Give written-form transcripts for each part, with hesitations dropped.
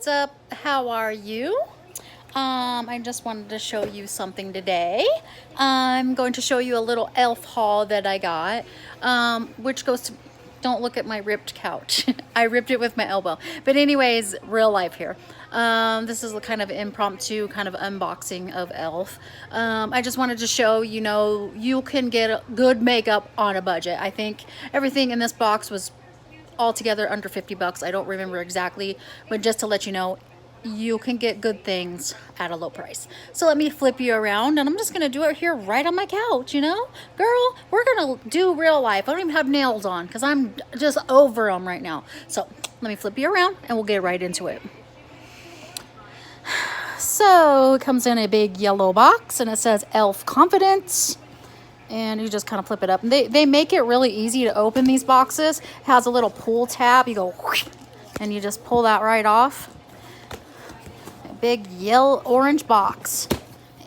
What's up? How are you? I just wanted to show you something today. I'm going to show you a little elf haul that I got, which goes to, don't look at my ripped couch. I ripped it with my elbow. But anyways, real life here. This is a kind of impromptu kind of unboxing of elf. I just wanted to show, you can get good makeup on a budget. I think everything in this box was altogether under 50 bucks. I don't remember exactly, but just to let you know, you can get good things at a low price. So let me flip you around, and I'm just gonna do it here right on my couch, Girl, we're gonna do real life. I don't even have nails on because I'm just over them right now. So let me flip you around and we'll get right into it. So it comes in a big yellow box and it says Elf Confidence. And you just kind of flip it up. And they make it really easy to open these boxes. It has a little pull tab. You go whoosh, and you just pull that right off. A big yellow orange box.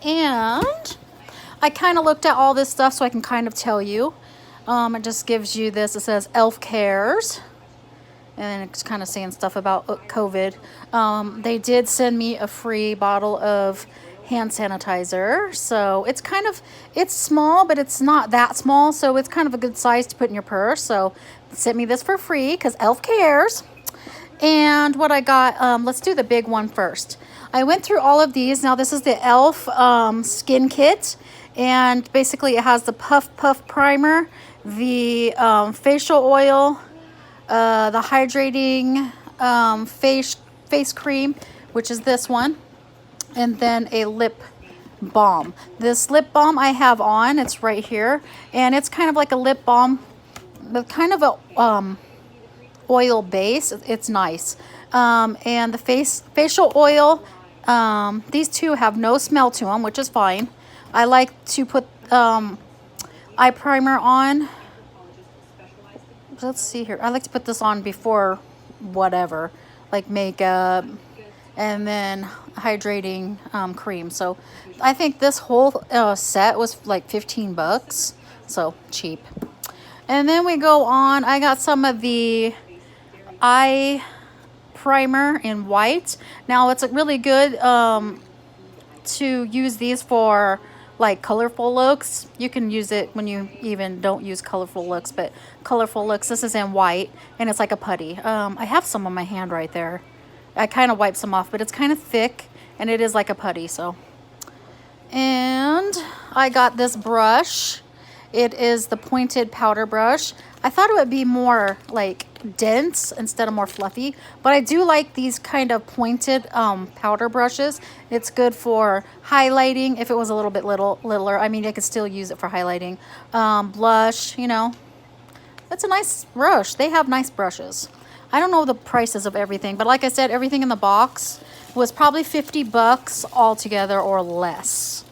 And I kind of looked at all this stuff so I can kind of tell you. It just gives you this. It says Elf Cares. And then it's kind of saying stuff about COVID. They did send me a free bottle of hand sanitizer, so it's small, but it's not that small, so it's kind of a good size to put in your purse. So sent me this for free because Elf Cares. And what I got, let's do the big one first. I went through all of these. Now this is the Elf skin kit, and basically it has the Puff Primer, the facial oil, the hydrating face cream, which is this one, and then a lip balm. This lip balm I have on, it's right here, and it's kind of like a lip balm with kind of a oil base. It's nice. And the facial oil, these two have no smell to them, which is fine. I like to put eye primer on. Let's see here. I like to put this on before whatever, like makeup, and then hydrating cream. So I think this whole set was like 15 bucks, so cheap. And then we go on. I got some of the eye primer in white. Now it's really good to use these for like colorful looks. You can use it when you even don't use colorful looks, but colorful looks, this is in white, and it's like a putty. I have some on my hand right there. I kind of wipe some off, but it's kind of thick, and it is like a putty. So, and I got this brush. It is the pointed powder brush. I thought it would be more like dense instead of more fluffy, but I do like these kind of pointed powder brushes. It's good for highlighting. If it was a little bit littler, I mean, I could still use it for highlighting. Blush, it's a nice brush. They have nice brushes. I don't know the prices of everything, but like I said, everything in the box was probably 50 bucks altogether or less.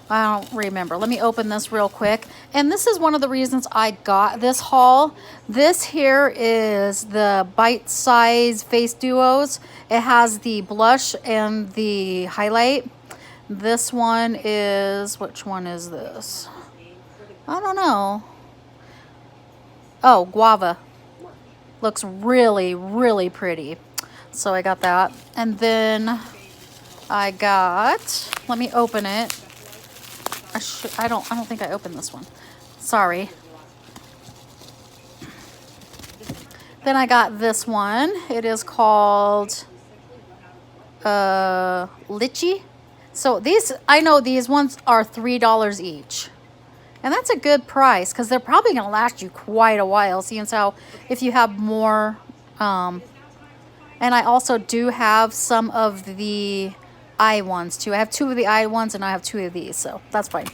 I don't remember. Let me open this real quick. And this is one of the reasons I got this haul. This here is the Bite Size Face Duos. It has the blush and the highlight. This one is, which one is this? I don't know. Oh, Guava. Looks really, really pretty. So I got that. And then I got, let me open it. I don't think I opened this one. Sorry. Then I got this one. It is called Lychee. So these, I know these ones are $3 each. And that's a good price because they're probably going to last you quite a while, seeing how if you have more. And I also do have some of the eye ones too. I have two of the eye ones and I have two of these, so that's fine.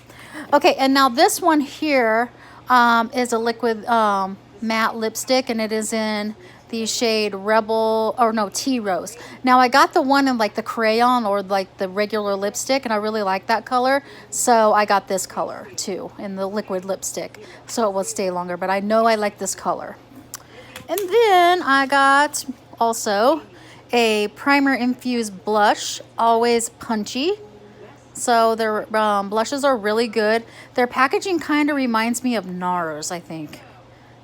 Okay, and now this one here is a liquid matte lipstick, and it is in the shade Tea Rose. Now I got the one in like the crayon or like the regular lipstick, and I really like that color, so I got this color too in the liquid lipstick, so it will stay longer, but I know I like this color. And then I got also a primer infused blush, always punchy. So their blushes are really good. Their packaging kind of reminds me of NARS, I think.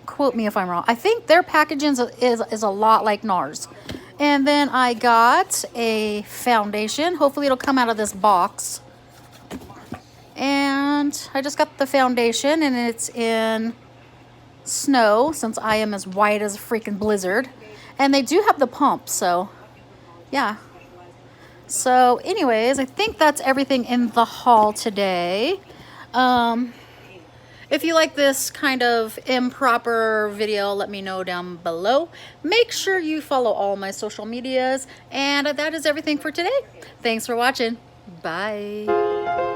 Quote me if I'm wrong. I think their packaging is a lot like NARS. And then I got a foundation. Hopefully it'll come out of this box. And I just got the foundation, and it's in snow, since I am as white as a freaking blizzard. And they do have the pump, so yeah. So anyways, I think that's everything in the haul today. If you like this kind of improper video, let me know down below. Make sure you follow all my social medias. And that is everything for today. Thanks for watching. Bye.